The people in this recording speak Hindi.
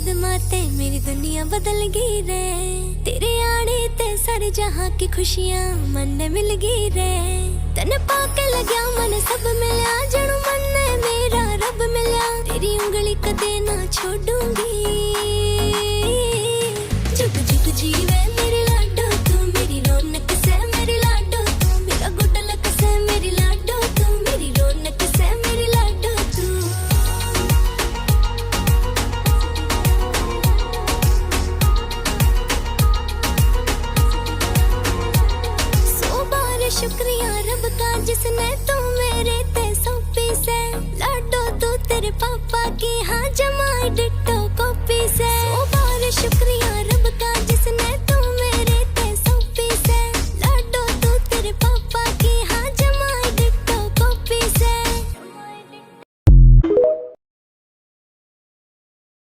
कदमां ते मेरी दुनिया बदल गई रे। तेरे आने ते सारे जहां की खुशियां मन मिल गई रे। तने पाके लग्या मन सब मिलया, जणू मन मेरा रब मिलया। तेरी उंगली कदे ना छोड़ूंगी।